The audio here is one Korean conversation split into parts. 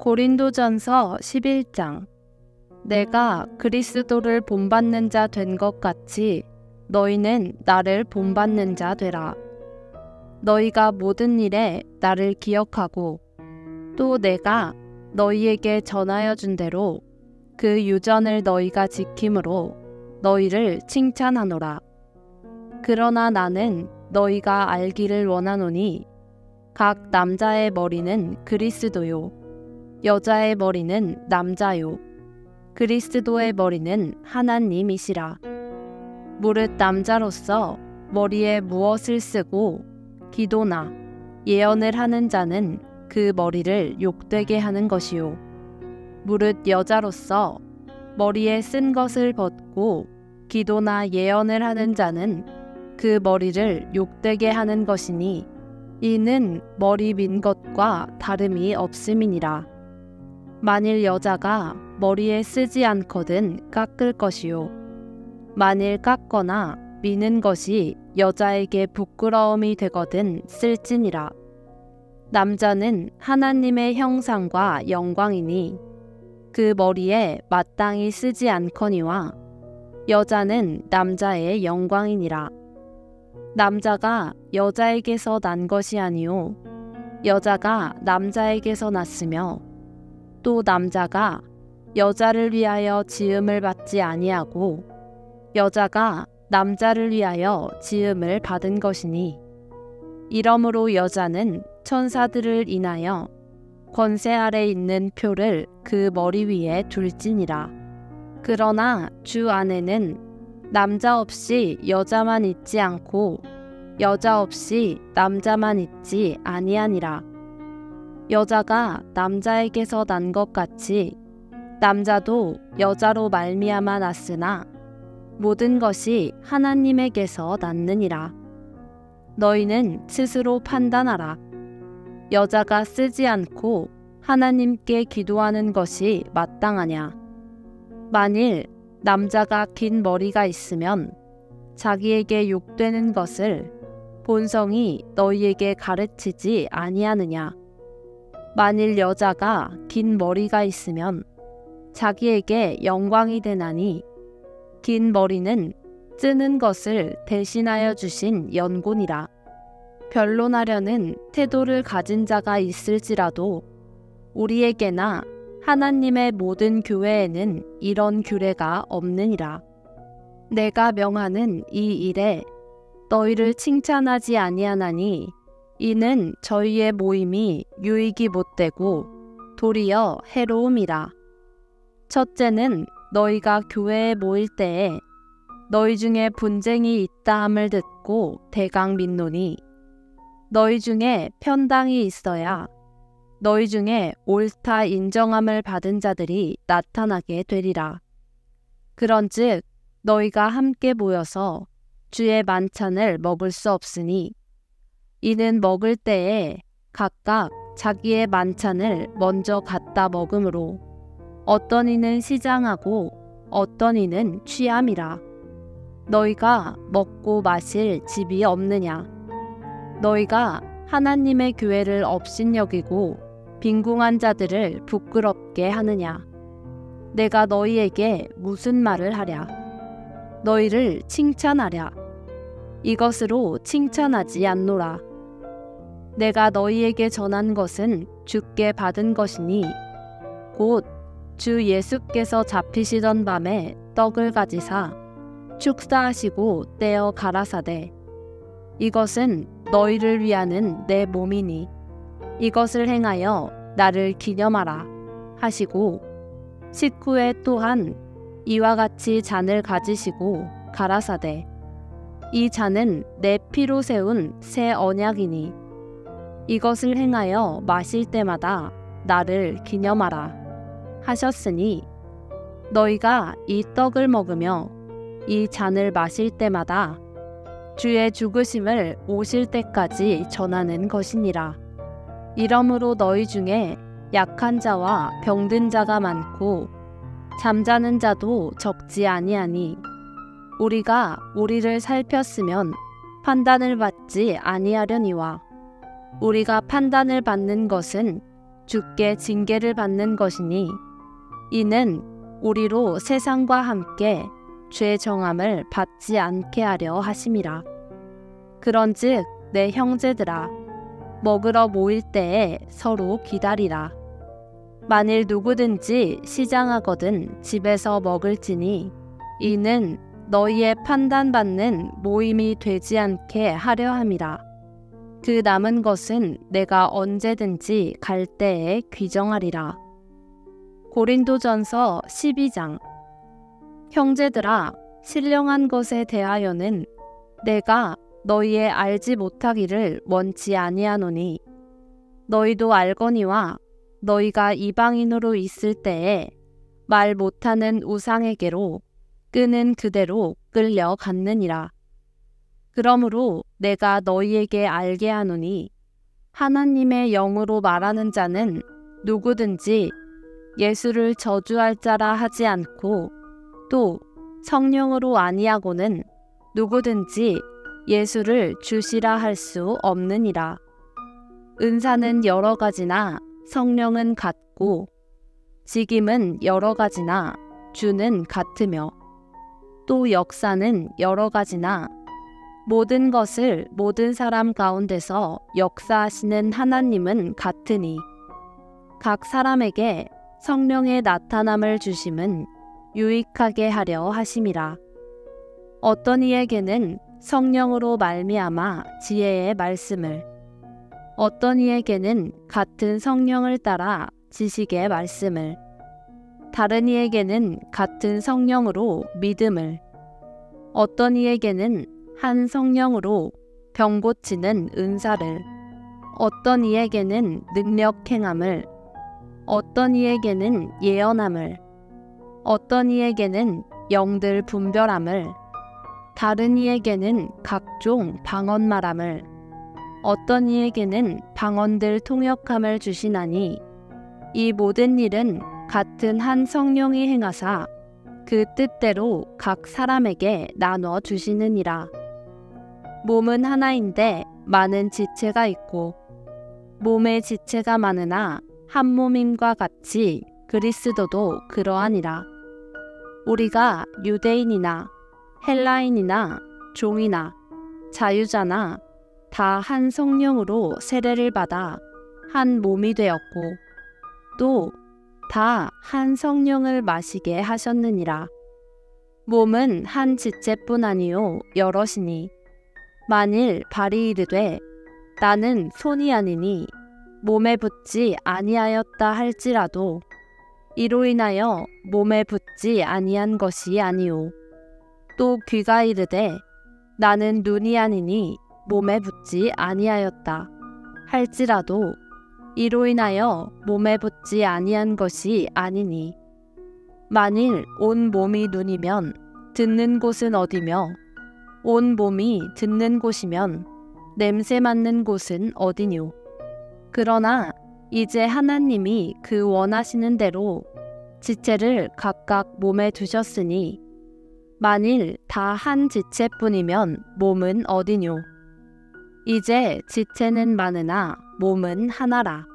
고린도전서 11장. 내가 그리스도를 본받는 자 된 것 같이 너희는 나를 본받는 자 되라. 너희가 모든 일에 나를 기억하고 또 내가 너희에게 전하여 준 대로 그 유전을 너희가 지킴으로 너희를 칭찬하노라. 그러나 나는 너희가 알기를 원하노니 각 남자의 머리는 그리스도요 여자의 머리는 남자요 그리스도의 머리는 하나님이시라. 무릇 남자로서 머리에 무엇을 쓰고 기도나 예언을 하는 자는 그 머리를 욕되게 하는 것이요 무릇 여자로서 머리에 쓴 것을 벗고 기도나 예언을 하는 자는 그 머리를 욕되게 하는 것이니 이는 머리 민 것과 다름이 없음이니라. 만일 여자가 머리에 쓰지 않거든 깎을 것이요 만일 깎거나 미는 것이 여자에게 부끄러움이 되거든 쓸지니라. 남자는 하나님의 형상과 영광이니 그 머리에 마땅히 쓰지 않거니와 여자는 남자의 영광이니라. 남자가 여자에게서 난 것이 아니요 여자가 남자에게서 났으며 또 남자가 여자를 위하여 지음을 받지 아니하고 여자가 남자를 위하여 지음을 받은 것이니 이러므로 여자는 천사들을 인하여 권세 아래 있는 표를 그 머리 위에 둘지니라. 그러나 주 안에는 남자 없이 여자만 있지 않고 여자 없이 남자만 있지 아니하니라. 여자가 남자에게서 난 것 같이 남자도 여자로 말미암아 났으나 모든 것이 하나님에게서 났느니라. 너희는 스스로 판단하라. 여자가 쓰지 않고 하나님께 기도하는 것이 마땅하냐? 만일 남자가 긴 머리가 있으면 자기에게 욕되는 것을 본성이 너희에게 가르치지 아니하느냐? 만일 여자가 긴 머리가 있으면 자기에게 영광이 되나니 긴 머리는 쓰는 것을 대신하여 주신 연곤이라. 변론하려는 태도를 가진 자가 있을지라도 우리에게나 하나님의 모든 교회에는 이런 규례가 없느니라. 내가 명하는 이 일에 너희를 칭찬하지 아니하나니 이는 저희의 모임이 유익이 못되고 도리어 해로움이라. 첫째는 너희가 교회에 모일 때에 너희 중에 분쟁이 있다 함을 듣고 대강 민노니 너희 중에 편당이 있어야 너희 중에 옳다 인정함을 받은 자들이 나타나게 되리라. 그런즉 너희가 함께 모여서 주의 만찬을 먹을 수 없으니 이는 먹을 때에 각각 자기의 만찬을 먼저 갖다 먹으므로 어떤 이는 시장하고 어떤 이는 취함이라. 너희가 먹고 마실 집이 없느냐? 너희가 하나님의 교회를 업신여기고 빈궁한 자들을 부끄럽게 하느냐? 내가 너희에게 무슨 말을 하랴? 너희를 칭찬하랴? 이것으로 칭찬하지 않노라. 내가 너희에게 전한 것은 주께 받은 것이니 곧 주 예수께서 잡히시던 밤에 떡을 가지사 축사하시고 떼어 가라사대 이것은 너희를 위하는 내 몸이니 이것을 행하여 나를 기념하라 하시고 식후에 또한 이와 같이 잔을 가지시고 가라사대 이 잔은 내 피로 세운 새 언약이니 이것을 행하여 마실 때마다 나를 기념하라 하셨으니 너희가 이 떡을 먹으며 이 잔을 마실 때마다 주의 죽으심을 오실 때까지 전하는 것이니라. 이러므로 너희 중에 약한 자와 병든 자가 많고 잠자는 자도 적지 아니하니 우리가 우리를 살폈으면 판단을 받지 아니하려니와 우리가 판단을 받는 것은 주께 징계를 받는 것이니 이는 우리로 세상과 함께 죄 정함을 받지 않게 하려 하심이라. 그런즉 내 형제들아 먹으러 모일 때에 서로 기다리라. 만일 누구든지 시장하거든 집에서 먹을지니 이는 너희의 판단받는 모임이 되지 않게 하려 함이라. 그 남은 것은 내가 언제든지 갈 때에 귀정하리라. 고린도전서 12장. 형제들아, 신령한 것에 대하여는 내가 너희의 알지 못하기를 원치 아니하노니 너희도 알거니와 너희가 이방인으로 있을 때에 말 못하는 우상에게로 끄는 그대로 끌려갔느니라. 그러므로 내가 너희에게 알게 하노니 하나님의 영으로 말하는 자는 누구든지 예수를 저주할 자라 하지 않고 또 성령으로 아니하고는 누구든지 예수를 주시라 할 수 없느니라. 은사는 여러 가지나 성령은 같고 직임은 여러 가지나 주는 같으며 또 역사는 여러 가지나 모든 것을 모든 사람 가운데서 역사하시는 하나님은 같으니 각 사람에게 성령의 나타남을 주심은 유익하게 하려 하심이라. 어떤 이에게는 성령으로 말미암아 지혜의 말씀을, 어떤 이에게는 같은 성령을 따라 지식의 말씀을, 다른 이에게는 같은 성령으로 믿음을, 어떤 이에게는 한 성령으로 병 고치는 은사를, 어떤 이에게는 능력 행함을, 어떤 이에게는 예언함을, 어떤 이에게는 영들 분별함을, 다른 이에게는 각종 방언 말함을, 어떤 이에게는 방언들 통역함을 주시나니 이 모든 일은 같은 한 성령이 행하사 그 뜻대로 각 사람에게 나눠 주시느니라. 몸은 하나인데 많은 지체가 있고 몸의 지체가 많으나 한 몸임과 같이 그리스도도 그러하니라. 우리가 유대인이나 헬라인이나 종이나 자유자나 다 한 성령으로 세례를 받아 한 몸이 되었고 또 다 한 성령을 마시게 하셨느니라. 몸은 한 지체뿐 아니요 여럿이니 만일 발이 이르되 나는 손이 아니니 몸에 붙지 아니하였다 할지라도 이로 인하여 몸에 붙지 아니한 것이 아니오. 또 귀가 이르되 나는 눈이 아니니 몸에 붙지 아니하였다 할지라도 이로 인하여 몸에 붙지 아니한 것이 아니니 만일 온 몸이 눈이면 듣는 곳은 어디며 온 몸이 듣는 곳이면 냄새 맡는 곳은 어디뇨. 그러나 이제 하나님이 그 원하시는 대로 지체를 각각 몸에 두셨으니 만일 다 한 지체뿐이면 몸은 어디뇨. 이제 지체는 많으나 몸은 하나라.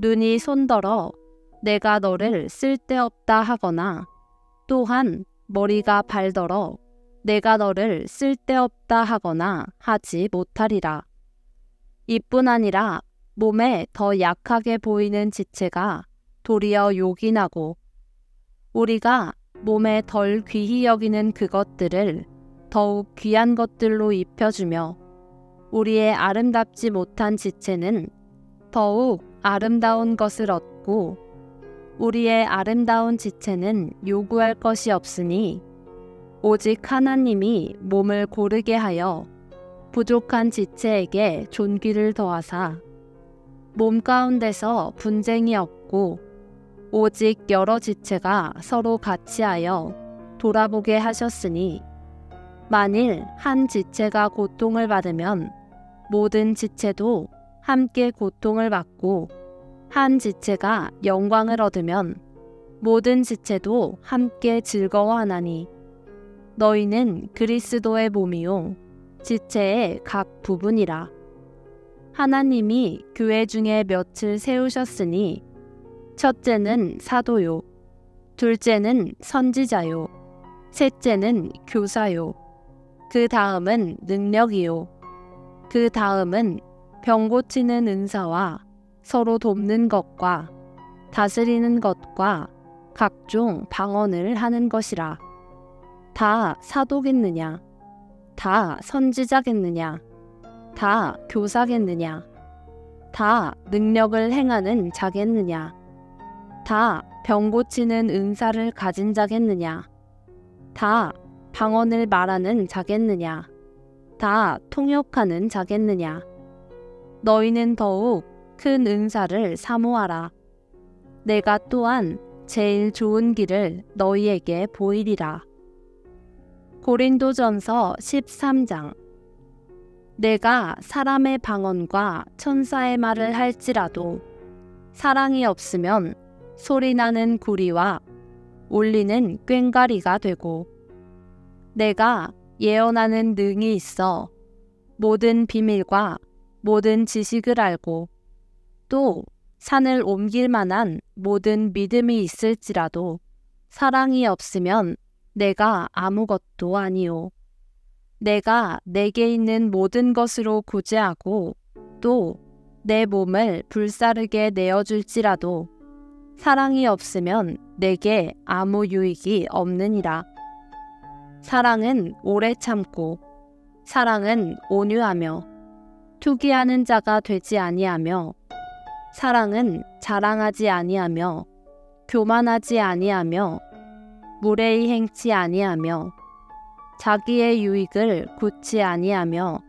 눈이 손더러 내가 너를 쓸데없다 하거나 또한 머리가 발더러 내가 너를 쓸데없다 하거나 하지 못하리라. 이뿐 아니라 몸에 더 약하게 보이는 지체가 도리어 요긴하고 우리가 몸에 덜 귀히 여기는 그것들을 더욱 귀한 것들로 입혀주며 우리의 아름답지 못한 지체는 더욱 아름다운 것을 얻고 우리의 아름다운 지체는 요구할 것이 없으니 오직 하나님이 몸을 고르게 하여 부족한 지체에게 존귀를 더하사 몸 가운데서 분쟁이 없고 오직 여러 지체가 서로 같이하여 돌아보게 하셨으니 만일 한 지체가 고통을 받으면 모든 지체도 함께 고통을 받고 한 지체가 영광을 얻으면 모든 지체도 함께 즐거워하나니 너희는 그리스도의 몸이요 지체의 각 부분이라. 하나님이 교회 중에 몇을 세우셨으니 첫째는 사도요, 둘째는 선지자요, 셋째는 교사요, 그 다음은 능력이요, 그 다음은 병 고치는 은사와 서로 돕는 것과 다스리는 것과 각종 방언을 하는 것이라. 다 사도겠느냐? 다 선지자겠느냐? 다 교사겠느냐? 다 능력을 행하는 자겠느냐? 다 병 고치는 은사를 가진 자겠느냐? 다 방언을 말하는 자겠느냐? 다 통역하는 자겠느냐? 너희는 더욱 큰 은사를 사모하라. 내가 또한 제일 좋은 길을 너희에게 보이리라. 고린도전서 13장. 내가 사람의 방언과 천사의 말을 할지라도 사랑이 없으면 소리나는 구리와 울리는 꽹과리가 되고, 내가 예언하는 능이 있어 모든 비밀과 모든 지식을 알고 또 산을 옮길 만한 모든 믿음이 있을지라도 사랑이 없으면 내가 아무것도 아니요. 내가 내게 있는 모든 것으로 구제하고 또 내 몸을 불사르게 내어줄지라도 사랑이 없으면 내게 아무 유익이 없느니라. 사랑은 오래 참고 사랑은 온유하며 투기하는 자가 되지 아니하며 사랑은 자랑하지 아니하며 교만하지 아니하며 무례히 행치 아니하며 자기의 유익을 굳지 아니하며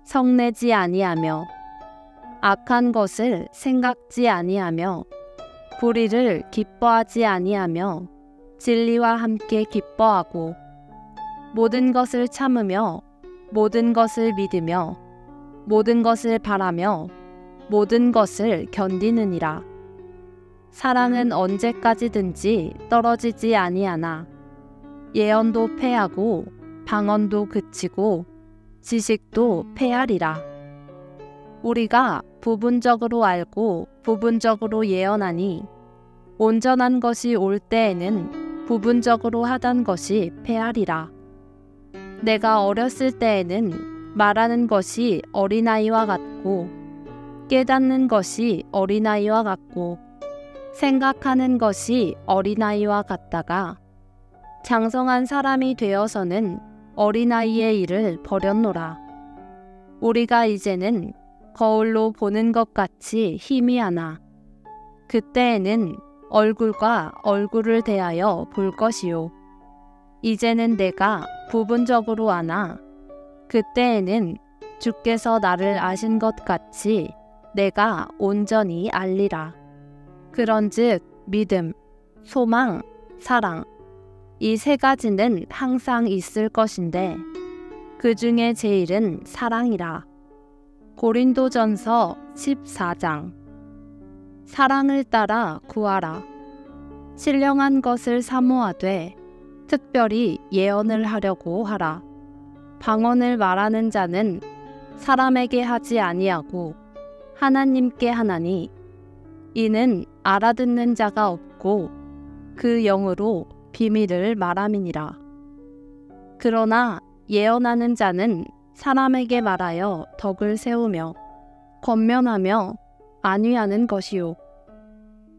성내지 아니하며 악한 것을 생각지 아니하며 불의를 기뻐하지 아니하며 진리와 함께 기뻐하고 모든 것을 참으며 모든 것을 믿으며 모든 것을 바라며 모든 것을 견디느니라. 사랑은 언제까지든지 떨어지지 아니하나 예언도 패하고 방언도 그치고 지식도 패하리라. 우리가 부분적으로 알고 부분적으로 예언하니 온전한 것이 올 때에는 부분적으로 하던 것이 패하리라. 내가 어렸을 때에는 말하는 것이 어린아이와 같고 깨닫는 것이 어린아이와 같고 생각하는 것이 어린아이와 같다가 장성한 사람이 되어서는 어린아이의 일을 버렸노라. 우리가 이제는 거울로 보는 것 같이 희미하나 그때에는 얼굴과 얼굴을 대하여 볼 것이요. 이제는 내가 부분적으로 아나 그때에는 주께서 나를 아신 것 같이 내가 온전히 알리라. 그런즉 믿음, 소망, 사랑 이 세 가지는 항상 있을 것인데 그 중에 제일은 사랑이라. 고린도전서 14장. 사랑을 따라 구하라. 신령한 것을 사모하되 특별히 예언을 하려고 하라. 방언을 말하는 자는 사람에게 하지 아니하고 하나님께 하나니 이는 알아듣는 자가 없고 그 영으로 비밀을 말함이니라. 그러나 예언하는 자는 사람에게 말하여 덕을 세우며 권면하며 안위하는 것이요.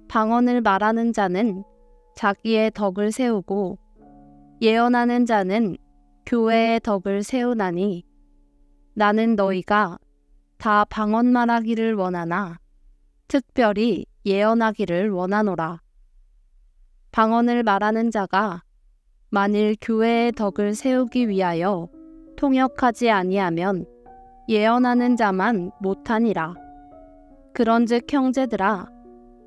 방언을 말하는 자는 자기의 덕을 세우고 예언하는 자는 교회의 덕을 세우나니 나는 너희가 다 방언 말하기를 원하나 특별히 예언하기를 원하노라. 방언을 말하는 자가 만일 교회의 덕을 세우기 위하여 통역하지 아니하면 예언하는 자만 못하니라. 그런즉 형제들아,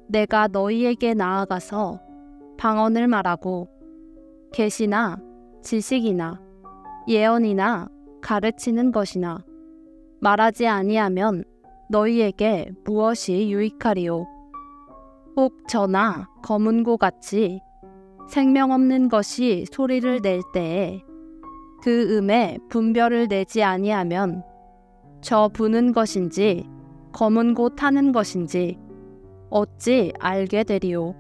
내가 너희에게 나아가서 방언을 말하고 계시나 지식이나 예언이나 가르치는 것이나 말하지 아니하면 너희에게 무엇이 유익하리요? 혹 저나 검은고 같이 생명 없는 것이 소리를 낼 때에 그 음에 분별을 내지 아니하면 저 부는 것인지 검은 곳 하는 것인지 어찌 알게 되리요.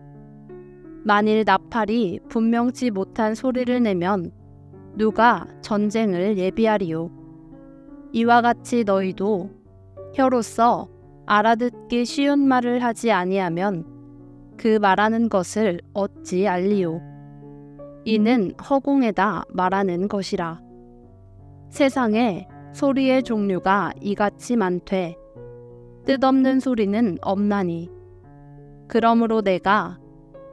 만일 나팔이 분명치 못한 소리를 내면 누가 전쟁을 예비하리요. 이와 같이 너희도 혀로서 알아듣기 쉬운 말을 하지 아니하면 그 말하는 것을 어찌 알리요. 이는 허공에다 말하는 것이라. 세상에 소리의 종류가 이같이 많되 뜻없는 소리는 없나니 그러므로 내가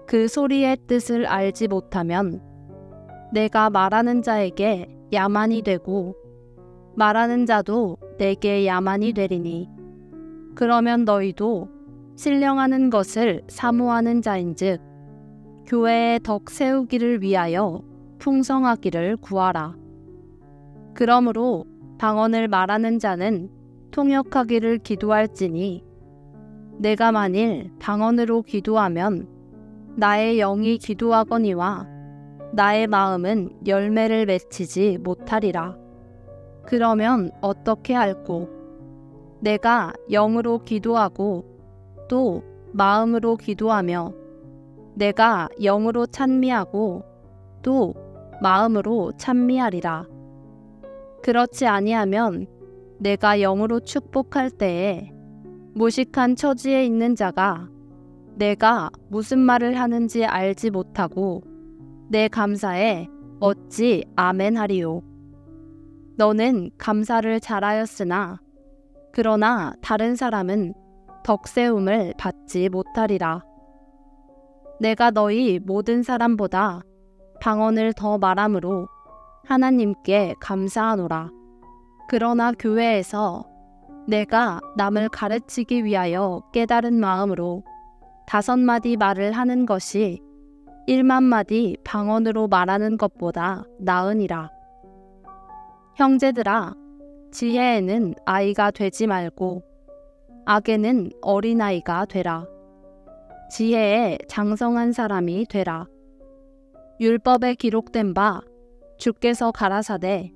그 소리의 뜻을 알지 못하면 내가 말하는 자에게 야만이 되고 말하는 자도 내게 야만이 되리니 그러면 너희도 신령하는 것을 사모하는 자인즉 교회의 덕 세우기를 위하여 풍성하기를 구하라. 그러므로 방언을 말하는 자는 통역하기를 기도할지니 내가 만일 방언으로 기도하면 나의 영이 기도하거니와 나의 마음은 열매를 맺히지 못하리라. 그러면 어떻게 할꼬? 내가 영으로 기도하고 또 마음으로 기도하며 내가 영으로 찬미하고 또 마음으로 찬미하리라. 그렇지 아니하면 내가 영으로 축복할 때에 무식한 처지에 있는 자가 내가 무슨 말을 하는지 알지 못하고 내 감사에 어찌 아멘하리요. 너는 감사를 잘하였으나 그러나 다른 사람은 덕세움을 받지 못하리라. 내가 너희 모든 사람보다 방언을 더 말함으로 하나님께 감사하노라. 그러나 교회에서 내가 남을 가르치기 위하여 깨달은 마음으로 5마디 말을 하는 것이 1만마디 방언으로 말하는 것보다 나으니라. 형제들아, 지혜에는 아이가 되지 말고 악에는 어린아이가 되라. 지혜에 장성한 사람이 되라. 율법에 기록된 바 주께서 가라사대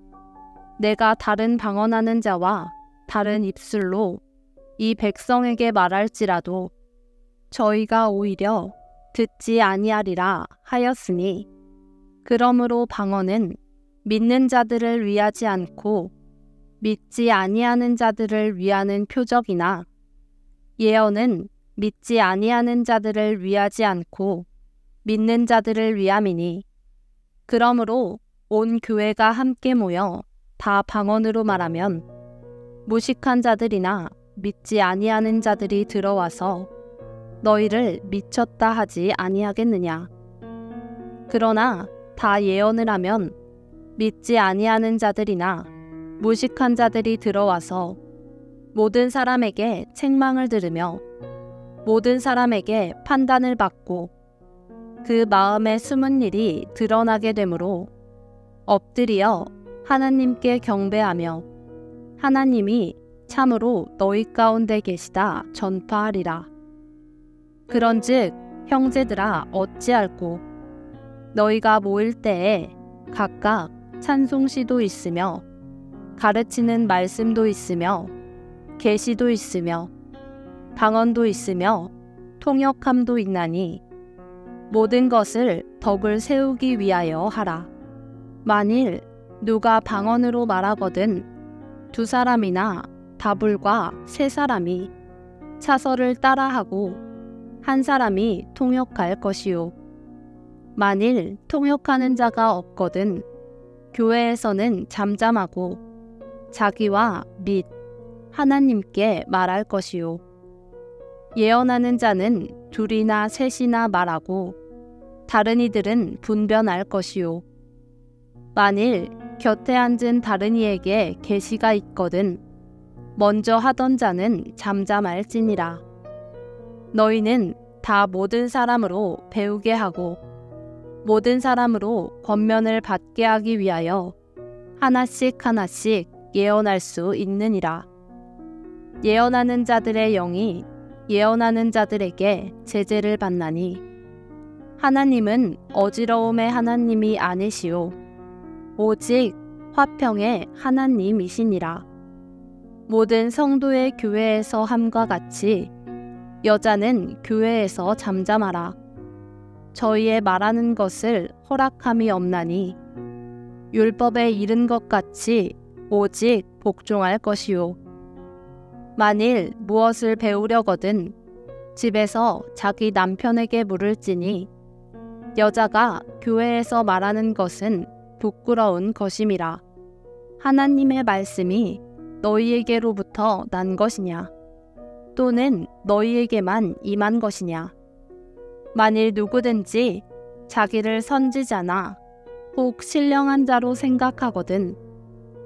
내가 다른 방언하는 자와 다른 입술로 이 백성에게 말할지라도 저희가 오히려 듣지 아니하리라 하였으니 그러므로 방언은 믿는 자들을 위하지 않고 믿지 아니하는 자들을 위하는 표적이나 예언은 믿지 아니하는 자들을 위하지 않고 믿는 자들을 위함이니 그러므로 온 교회가 함께 모여 다 방언으로 말하면 무식한 자들이나 믿지 아니하는 자들이 들어와서 너희를 미쳤다 하지 아니하겠느냐. 그러나 다 예언을 하면 믿지 아니하는 자들이나 무식한 자들이 들어와서 모든 사람에게 책망을 들으며 모든 사람에게 판단을 받고 그 마음에 숨은 일이 드러나게 되므로 엎드려 하나님께 경배하며 하나님이 참으로 너희 가운데 계시다 전파하리라. 그런즉 형제들아 어찌할꼬? 너희가 모일 때에 각각 찬송시도 있으며 가르치는 말씀도 있으며 계시도 있으며 방언도 있으며 통역함도 있나니 모든 것을 덕을 세우기 위하여 하라. 만일 누가 방언으로 말하거든 2사람이나 다불과 3사람이 차서를 따라하고 1사람이 통역할 것이요. 만일 통역하는 자가 없거든 교회에서는 잠잠하고 자기와 및 하나님께 말할 것이요. 예언하는 자는 2이나 3이나 말하고 다른 이들은 분변할 것이요. 만일 곁에 앉은 다른 이에게 계시가 있거든 먼저 하던 자는 잠잠할지니라. 너희는 다 모든 사람으로 배우게 하고 모든 사람으로 권면을 받게 하기 위하여 하나씩 하나씩 예언할 수 있느니라. 예언하는 자들의 영이 예언하는 자들에게 제재를 받나니 하나님은 어지러움의 하나님이 아니시오 오직 화평의 하나님이시니라. 모든 성도의 교회에서 함과 같이 여자는 교회에서 잠잠하라. 저희의 말하는 것을 허락함이 없나니 율법에 이른 것 같이 오직 복종할 것이요. 만일 무엇을 배우려거든 집에서 자기 남편에게 물을지니 여자가 교회에서 말하는 것은 부끄러운 것임이라. 하나님의 말씀이 너희에게로부터 난 것이냐? 또는 너희에게만 임한 것이냐? 만일 누구든지 자기를 선지자나 혹 신령한 자로 생각하거든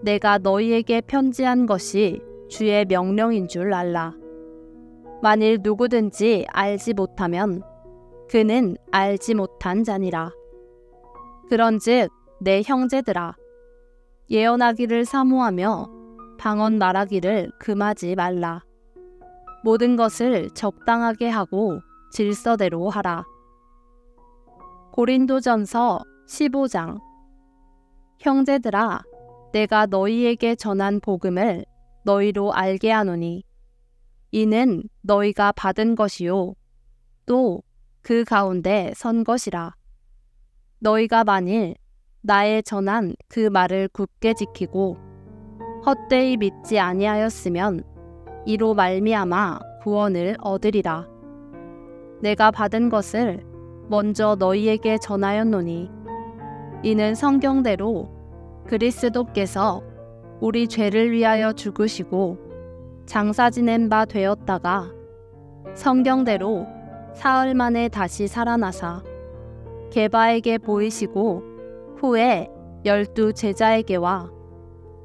내가 너희에게 편지한 것이 주의 명령인 줄 알라. 만일 누구든지 알지 못하면 그는 알지 못한 자니라. 그런즉 내 형제들아 예언하기를 사모하며 방언 말하기를 금하지 말라. 모든 것을 적당하게 하고 질서대로 하라. 고린도전서 15장. 형제들아 내가 너희에게 전한 복음을 너희로 알게 하노니 이는 너희가 받은 것이요 또 그 가운데 선 것이라. 너희가 만일 나의 전한 그 말을 굳게 지키고 헛되이 믿지 아니하였으면 이로 말미암아 구원을 얻으리라. 내가 받은 것을 먼저 너희에게 전하였노니 이는 성경대로 그리스도께서 우리 죄를 위하여 죽으시고 장사 지낸 바 되었다가 성경대로 사흘 만에 다시 살아나사 게바에게 보이시고 후에 12 제자에게와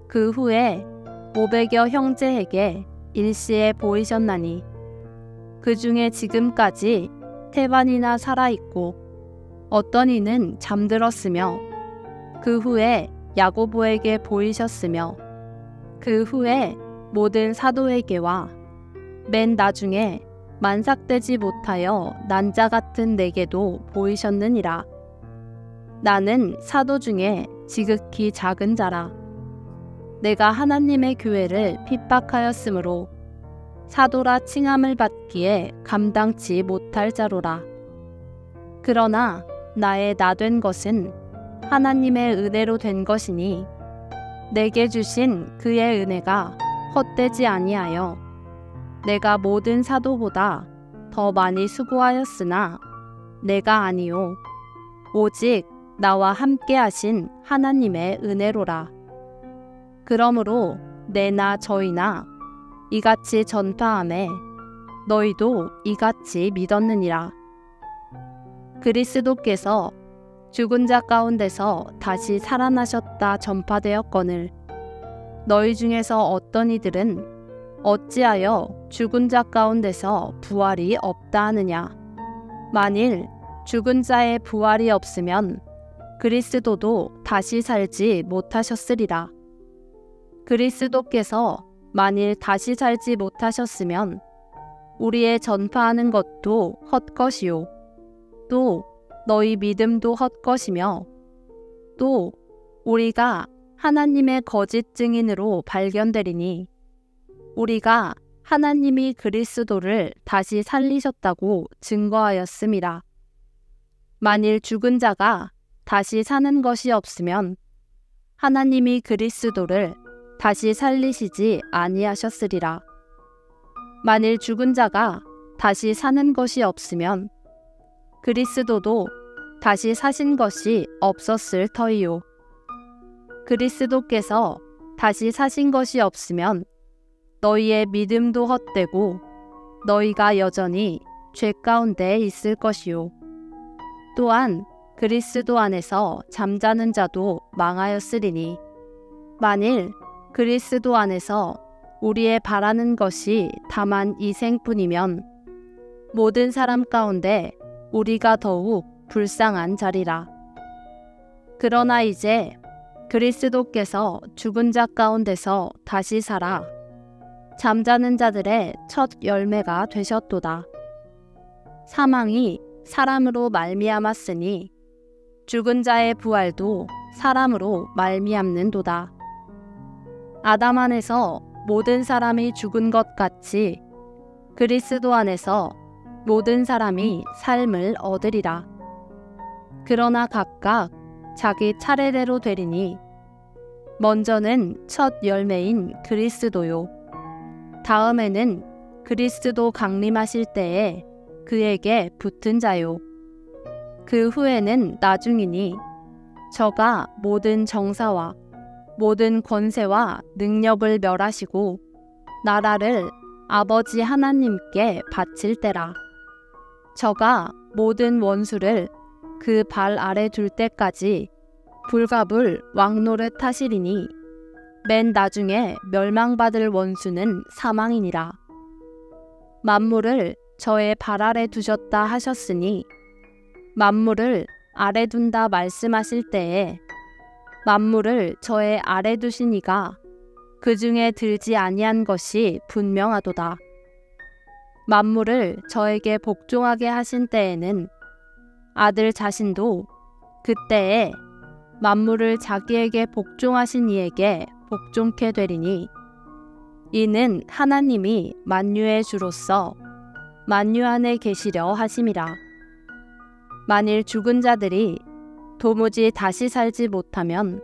그 후에 500여 형제에게 일시에 보이셨나니 그 중에 지금까지 태반이나 살아있고 어떤 이는 잠들었으며 그 후에 야고보에게 보이셨으며 그 후에 모든 사도에게와 맨 나중에 만삭되지 못하여 난 자 같은 내게도 보이셨느니라. 나는 사도 중에 지극히 작은 자라. 내가 하나님의 교회를 핍박하였으므로 사도라 칭함을 받기에 감당치 못할 자로라. 그러나 나의 나 된 것은 하나님의 은혜로 된 것이니 내게 주신 그의 은혜가 헛되지 아니하여 내가 모든 사도보다 더 많이 수고하였으나 내가 아니요 오직 나와 함께 하신 하나님의 은혜로라. 그러므로 내나 저희나 이같이 전파하매 너희도 이같이 믿었느니라. 그리스도께서 죽은 자 가운데서 다시 살아나셨다 전파되었거늘 너희 중에서 어떤 이들은 어찌하여 죽은 자 가운데서 부활이 없다 하느냐. 만일 죽은 자의 부활이 없으면 그리스도도 다시 살지 못하셨으리라. 그리스도께서 만일 다시 살지 못하셨으면 우리의 전파하는 것도 헛것이요 또 너희 믿음도 헛것이며 또 우리가 하나님의 거짓 증인으로 발견되리니 우리가 하나님이 그리스도를 다시 살리셨다고 증거하였음이라. 만일 죽은 자가 다시 사는 것이 없으면 하나님이 그리스도를 다시 살리시지 아니하셨으리라. 만일 죽은 자가 다시 사는 것이 없으면 그리스도도 다시 사신 것이 없었을 터이요. 그리스도께서 다시 사신 것이 없으면 너희의 믿음도 헛되고 너희가 여전히 죄 가운데 있을 것이요. 또한 그리스도 안에서 잠자는 자도 망하였으리니 만일 그리스도 안에서 우리의 바라는 것이 다만 이 생뿐이면 모든 사람 가운데 우리가 더욱 불쌍한 자리라. 그러나 이제 그리스도께서 죽은 자 가운데서 다시 살아 잠자는 자들의 첫 열매가 되셨도다. 사망이 사람으로 말미암았으니 죽은 자의 부활도 사람으로 말미암는도다. 아담 안에서 모든 사람이 죽은 것 같이 그리스도 안에서 모든 사람이 삶을 얻으리라. 그러나 각각 자기 차례대로 되리니 먼저는 첫 열매인 그리스도요. 다음에는 그리스도 강림하실 때에 그에게 붙은 자요. 그 후에는 나중이니 저가 모든 정사와 모든 권세와 능력을 멸하시고 나라를 아버지 하나님께 바칠 때라. 저가 모든 원수를 그 발 아래 둘 때까지 불가불 왕노릇 하시리니 맨 나중에 멸망받을 원수는 사망이니라. 만물을 저의 발 아래 두셨다 하셨으니 만물을 아래 둔다 말씀하실 때에 만물을 저의 아래 두신 이가 그 중에 들지 아니한 것이 분명하도다. 만물을 저에게 복종하게 하신 때에는 아들 자신도 그때에 만물을 자기에게 복종하신 이에게 복종케 되리니 이는 하나님이 만유의 주로서 만유 안에 계시려 하심이라. 만일 죽은 자들이 도무지 다시 살지 못하면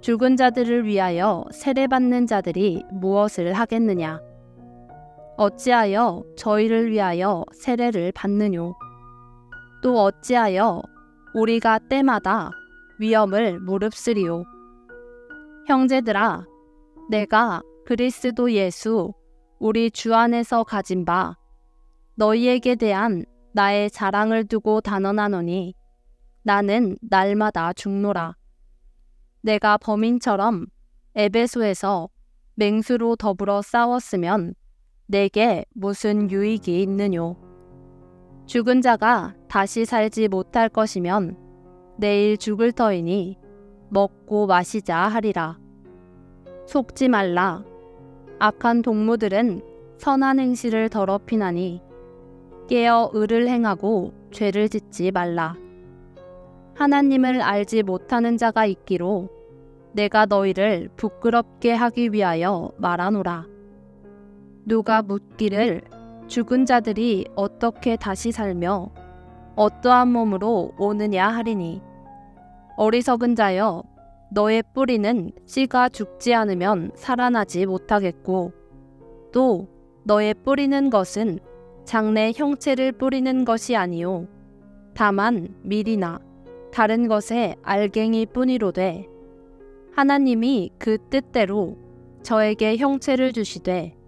죽은 자들을 위하여 세례받는 자들이 무엇을 하겠느냐? 어찌하여 저희를 위하여 세례를 받느뇨? 또 어찌하여 우리가 때마다 위험을 무릅쓰리요? 형제들아, 내가 그리스도 예수 우리 주 안에서 가진 바 너희에게 대한 나의 자랑을 두고 단언하노니 나는 날마다 죽노라. 내가 범인처럼 에베소에서 맹수로 더불어 싸웠으면 내게 무슨 유익이 있느뇨? 죽은 자가 다시 살지 못할 것이면 내일 죽을 터이니 먹고 마시자 하리라. 속지 말라. 악한 동무들은 선한 행실을 더럽히나니 깨어 의를 행하고 죄를 짓지 말라. 하나님을 알지 못하는 자가 있기로 내가 너희를 부끄럽게 하기 위하여 말하노라. 누가 묻기를 죽은 자들이 어떻게 다시 살며 어떠한 몸으로 오느냐 하리니 어리석은 자여, 너의 뿌리는 씨가 죽지 않으면 살아나지 못하겠고 또 너의 뿌리는 것은 장래 형체를 뿌리는 것이 아니요 다만 밀이나 다른 것의 알갱이 뿐이로되 하나님이 그 뜻대로 저에게 형체를 주시되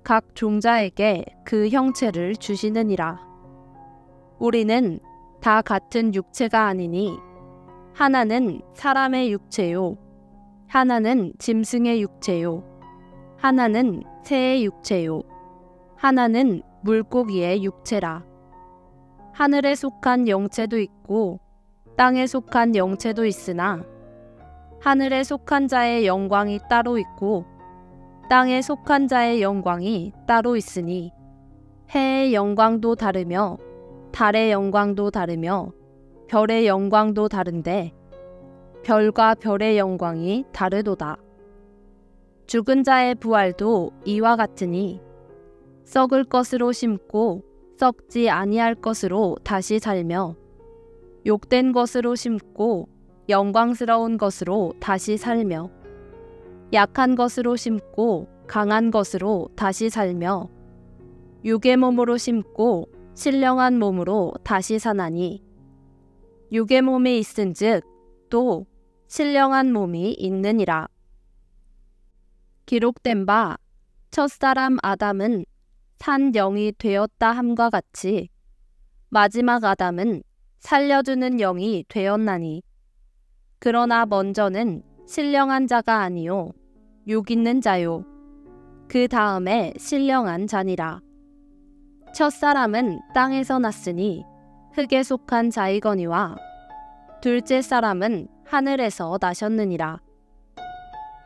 각 종자에게 그 형체를 주시느니라. 우리는 다 같은 육체가 아니니 하나는 사람의 육체요 하나는 짐승의 육체요 하나는 새의 육체요 하나는 물고기의 육체라. 하늘에 속한 영체도 있고 땅에 속한 영체도 있으나 하늘에 속한 자의 영광이 따로 있고 땅에 속한 자의 영광이 따로 있으니 해의 영광도 다르며 달의 영광도 다르며 별의 영광도 다른데 별과 별의 영광이 다르도다. 죽은 자의 부활도 이와 같으니 썩을 것으로 심고 썩지 아니할 것으로 다시 살며 욕된 것으로 심고 영광스러운 것으로 다시 살며 약한 것으로 심고 강한 것으로 다시 살며 육의 몸으로 심고 신령한 몸으로 다시 사나니 육의 몸이 있은즉 또 신령한 몸이 있느니라. 기록된 바 첫사람 아담은 산 영이 되었다 함과 같이 마지막 아담은 살려주는 영이 되었나니 그러나 먼저는 신령한 자가 아니요 육 있는 자요 그 다음에 신령한 자니라. 첫사람은 땅에서 났으니 흙에 속한 자이거니와 둘째 사람은 하늘에서 나셨느니라.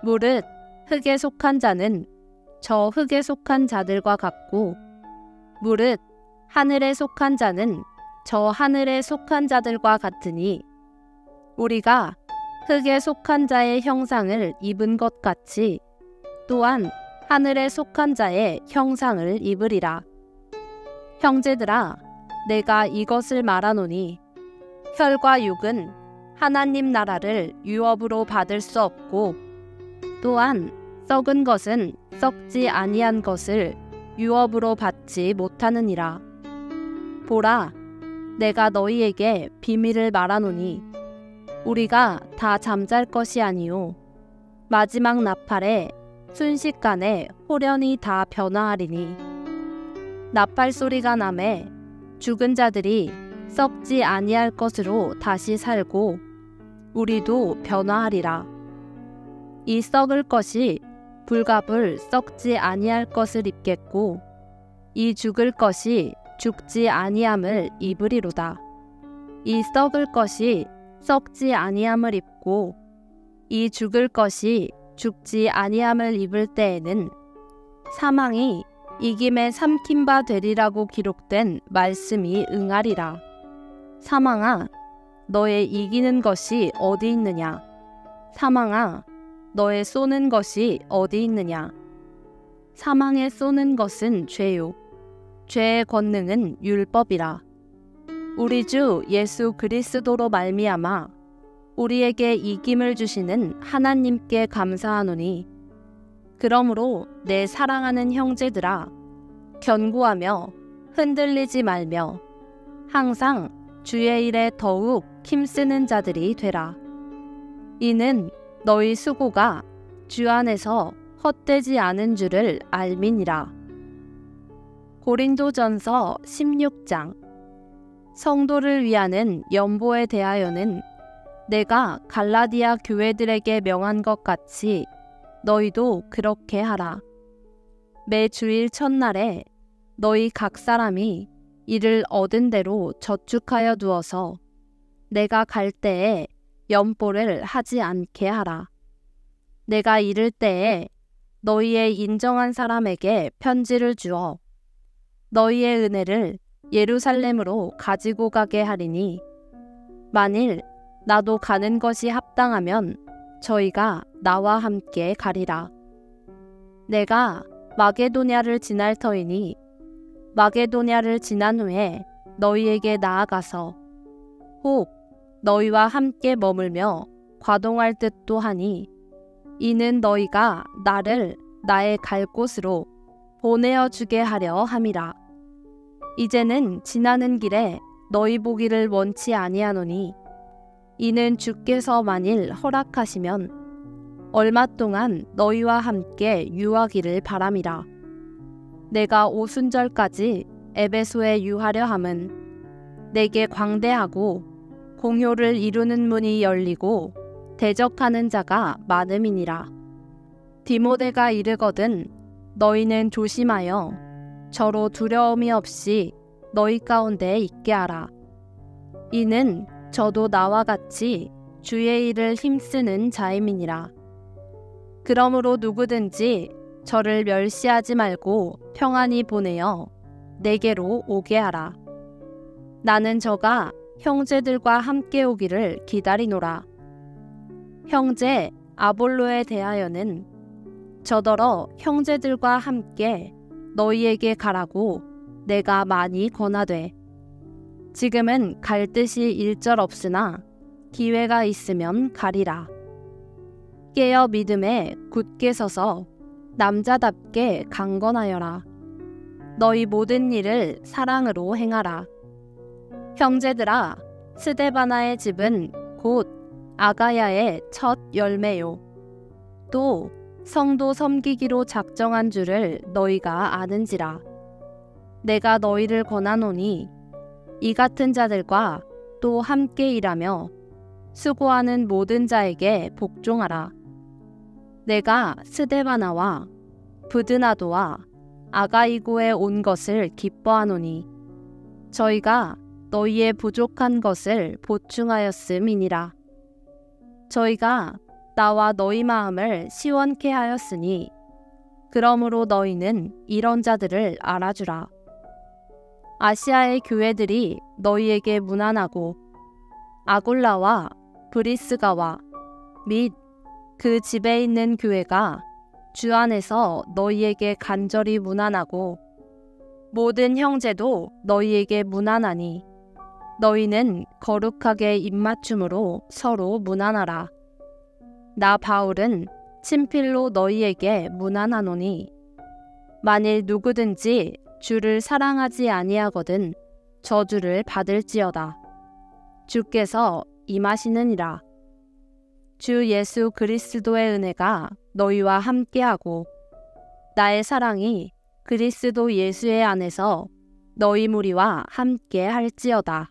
무릇 흙에 속한 자는 저 흙에 속한 자들과 같고 무릇 하늘에 속한 자는 저 하늘에 속한 자들과 같으니 우리가 흙에 속한 자의 형상을 입은 것 같이 또한 하늘에 속한 자의 형상을 입으리라. 형제들아, 내가 이것을 말하노니 혈과 육은 하나님 나라를 유업으로 받을 수 없고, 또한 썩은 것은 썩지 아니한 것을 유업으로 받지 못하느니라. 보라, 내가 너희에게 비밀을 말하노니 우리가 다 잠잘 것이 아니요 마지막 나팔에 순식간에 홀연히 다 변화하리니, 나팔 소리가 나매 죽은 자들이 썩지 아니할 것으로 다시 살고 우리도 변화하리라. 이 썩을 것이 불갑을 썩지 아니할 것을 입겠고, 이 죽을 것이 죽지 아니함을 입으리로다. 이 썩을 것이 썩지 아니함을 입고 이 죽을 것이 죽지 아니함을 입을 때에는 사망이 이김에 삼킨 바 되리라고 기록된 말씀이 응하리라. 사망아, 너의 이기는 것이 어디 있느냐? 사망아, 너의 쏘는 것이 어디 있느냐? 사망에 쏘는 것은 죄요, 죄의 권능은 율법이라. 우리 주 예수 그리스도로 말미암아 우리에게 이김을 주시는 하나님께 감사하노니, 그러므로 내 사랑하는 형제들아, 견고하며 흔들리지 말며 항상 주의 일에 더욱 힘쓰는 자들이 되라. 이는 너희 수고가 주 안에서 헛되지 않은 줄을 알미니라. 고린도전서 16장. 성도를 위하는 연보에 대하여는 내가 갈라디아 교회들에게 명한 것 같이 너희도 그렇게 하라. 매 주일 첫날에 너희 각 사람이 이를 얻은 대로 저축하여 두어서 내가 갈 때에 연보를 하지 않게 하라. 내가 이를 때에 너희의 인정한 사람에게 편지를 주어 너희의 은혜를 예루살렘으로 가지고 가게 하리니, 만일 나도 가는 것이 합당하면 저희가 나와 함께 가리라. 내가 마게도냐를 지날 터이니 마게도냐를 지난 후에 너희에게 나아가서 혹 너희와 함께 머물며 과동할 듯도 하니, 이는 너희가 나를 나의 갈 곳으로 보내어 주게 하려 함이라. 이제는 지나는 길에 너희 보기를 원치 아니하노니, 이는 주께서 만일 허락하시면 얼마 동안 너희와 함께 유하기를 바람이라. 내가 오순절까지 에베소에 유하려 함은 내게 광대하고 공효를 이루는 문이 열리고 대적하는 자가 많음이니라. 디모데가 이르거든 너희는 조심하여 저로 두려움이 없이 너희 가운데 있게 하라. 이는 저도 나와 같이 주의 일을 힘쓰는 자임이니라. 그러므로 누구든지 저를 멸시하지 말고 평안히 보내어 내게로 오게 하라. 나는 저가 형제들과 함께 오기를 기다리노라. 형제 아볼로에 대하여는 저더러 형제들과 함께 너희에게 가라고 내가 많이 권하되, 지금은 갈 뜻이 일절없으나 기회가 있으면 가리라. 깨어 믿음에 굳게 서서 남자답게 강건하여라. 너희 모든 일을 사랑으로 행하라. 형제들아, 스데바나의 집은 곧 아가야의 첫 열매요. 또 성도 섬기기로 작정한 줄을 너희가 아는지라. 내가 너희를 권하노니 이 같은 자들과 또 함께 일하며 수고하는 모든 자에게 복종하라. 내가 스데바나와 브드나도와 아가이고에 온 것을 기뻐하노니 저희가 너희의 부족한 것을 보충하였음이니라. 저희가 나와 너희 마음을 시원케 하였으니 그러므로 너희는 이런 자들을 알아주라. 아시아의 교회들이 너희에게 문안하고 아골라와 브리스가와 및 그 집에 있는 교회가 주 안에서 너희에게 간절히 문안하고 모든 형제도 너희에게 문안하니 너희는 거룩하게 입맞춤으로 서로 문안하라. 나 바울은 친필로 너희에게 문안하노니 만일 누구든지 주를 사랑하지 아니하거든 저주를 받을지어다. 주께서 임하시느니라. 주 예수 그리스도의 은혜가 너희와 함께하고 나의 사랑이 그리스도 예수의 안에서 너희 무리와 함께 할지어다.